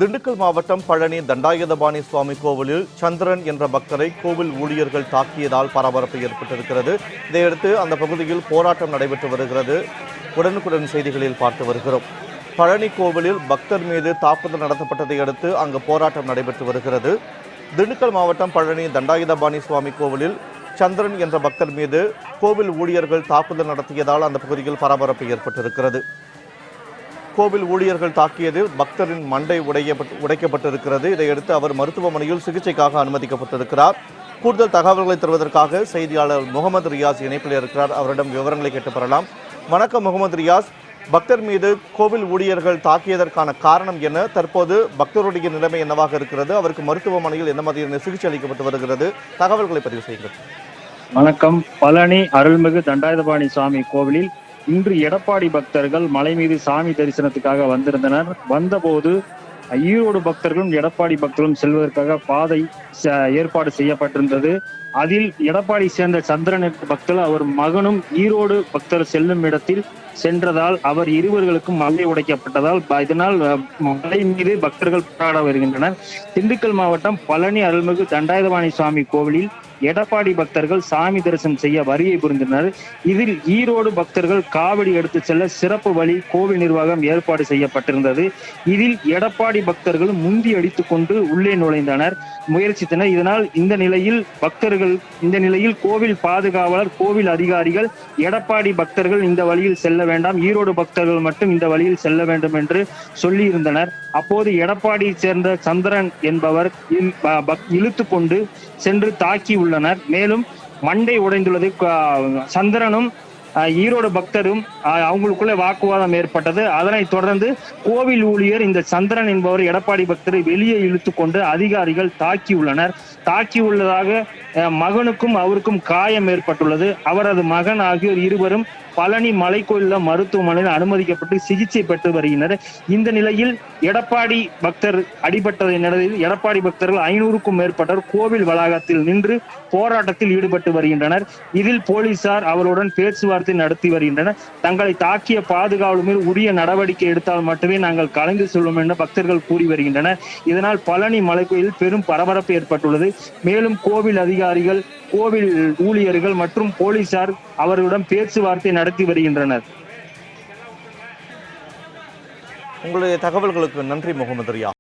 திண்டுக்கல் மாவட்டம் பழனி தண்டாயுதபாணி சுவாமி கோவிலில் சந்திரன் என்ற பக்தரை கோவில் ஊழியர்கள் தாக்கியதால் பரபரப்பு ஏற்பட்டிருக்கிறது. இதையடுத்து அந்த பகுதியில் போராட்டம் நடைபெற்று வருகிறது. உடனுக்குடன் செய்திகளில் பார்த்து வருகிறோம். பழனி கோவிலில் பக்தர் மீது தாக்குதல் நடத்தப்பட்டதை அடுத்து அங்கு போராட்டம் நடைபெற்று வருகிறது. திண்டுக்கல் மாவட்டம் பழனி தண்டாயுதபாணி சுவாமி கோவிலில் சந்திரன் என்ற பக்தர் மீது கோவில் ஊழியர்கள் தாக்குதல் நடத்தியதால் அந்த பகுதியில் பரபரப்பு ஏற்பட்டிருக்கிறது. கோவில் ஊழியர்கள் தாக்கியதில் பக்தரின் மண்டை உடைக்கப்பட்டிருக்கிறது. இதையடுத்து அவர் மருத்துவமனையில் சிகிச்சைக்காக அனுமதிக்கப்பட்டிருக்கிறார். கூடுதல் தகவல்களை தருவதற்காக செய்தியாளர் முகமது ரியாஸ் இணைப்பில் இருக்கிறார். அவரிடம் விவரங்களை கேட்டு பெறலாம். வணக்கம் முகமது ரியாஸ். பக்தர் மீது கோவில் ஊழியர்கள் தாக்கியதற்கான காரணம் என்ன? தற்போது பக்தருடைய நிலைமை என்னவாக இருக்கிறது? அவருக்கு மருத்துவமனையில் எந்த மாதிரியான சிகிச்சை அளிக்கப்பட்டு வருகிறது? தகவல்களை பதிவு செய்யுங்கள். வணக்கம். பழனி அருள்மிகு தண்டாயுதபாணி சுவாமி கோவிலில் இன்று எடப்பாடி பக்தர்கள் மலை மீது சாமி தரிசனத்துக்காக வந்திருந்தனர். வந்தபோது ஈரோடு பக்தர்களும் எடப்பாடி பக்தர்களும் செல்வதற்காக பாதை ஏற்பாடு செய்யப்பட்டிருந்தது. அதில் எடப்பாடி சேர்ந்த சந்திரன் பக்தர் அவர் மகனும் ஈரோடு பக்தர் செல்லும் இடத்தில் சென்றதால் அவர் இருவர்களுக்கும் மலை உடைக்கப்பட்டதால் இதனால் மலை மீது பக்தர்கள் போராட வருகின்றனர். திண்டுக்கல் மாவட்டம் பழனி அருள்மிகு தண்டாயுதபாணி சுவாமி கோவிலில் எடப்பாடி பக்தர்கள் சாமி தரிசனம் செய்ய வருகை புரிந்தனர். இதில் ஈரோடு பக்தர்கள் காவடி எடுத்து செல்ல சிறப்பு வழி கோவில் நிர்வாகம் ஏற்பாடு செய்யப்பட்டிருந்தது. இதில் எடப்பாடி பக்தர்கள் முந்தி அடித்துக் கொண்டு உள்ளே நுழைந்தனர், முயற்சித்தனர். இதனால் இந்த நிலையில் கோவில் பாதுகாவலர், கோவில் அதிகாரிகள் எடப்பாடி பக்தர்கள் இந்த வழியில் செல்ல வேண்டாம், ஈரோடு பக்தர்கள் மட்டும் இந்த வழியில் செல்ல வேண்டும் என்று சொல்லியிருந்தனர். அப்போது எடப்பாடியை சேர்ந்த சந்திரன் என்பவர் இழுத்து கொண்டு சென்று தாக்கி உள்ளனர். மேலும் மண்டை உடைந்துள்ளது. சந்திரனும் ஈரோடு பக்தரும் அவங்களுக்குள்ள வாக்குவாதம் ஏற்பட்டது. அதனைத் தொடர்ந்து கோவில் ஊழியர் இந்த சந்திரன் என்பவர் எடப்பாடி பக்தரை வெளியே இழுத்து கொண்டு அதிகாரிகள் தாக்கியுள்ளதாக மகனுக்கும் அவருக்கும் காயம் ஏற்பட்டுள்ளது. அவரது மகன் ஆகியோர் இருவரும் பழனி மலைக்கோயில மருத்துவமனையில் அனுமதிக்கப்பட்டு சிகிச்சை பெற்று வருகின்றனர். இந்த நிலையில் எடப்பாடி பக்தர் அடிபட்டதை நிலையில் எடப்பாடி பக்தர்கள் 500க்கும் மேற்பட்டோர் கோவில் வளாகத்தில் நின்று போராட்டத்தில் ஈடுபட்டு வருகின்றனர். இதில் போலீசார் அவருடன் பேச்சுவார்த்தை நடத்தி வருகின்றனர். தங்களை தாக்கிய பாதுகாவலர் மீது உரிய நடவடிக்கை எடுத்தால் மட்டுமே நாங்கள் கலந்து செல்வோம் என பக்தர்கள் கூறி வருகின்றனர். இதனால் பழனி மலைக்கோயில் பெரும் பரபரப்பு ஏற்பட்டுள்ளது. மேலும் கோவில் அதிகாரிகள், கோவில் ஊழியர்கள் மற்றும் போலீசார் அவர்களிடம் பேச்சுவார்த்தை நடத்தி வருகின்றனர். உங்களுடைய தகவல்களுக்கு நன்றி முகமது ரியா.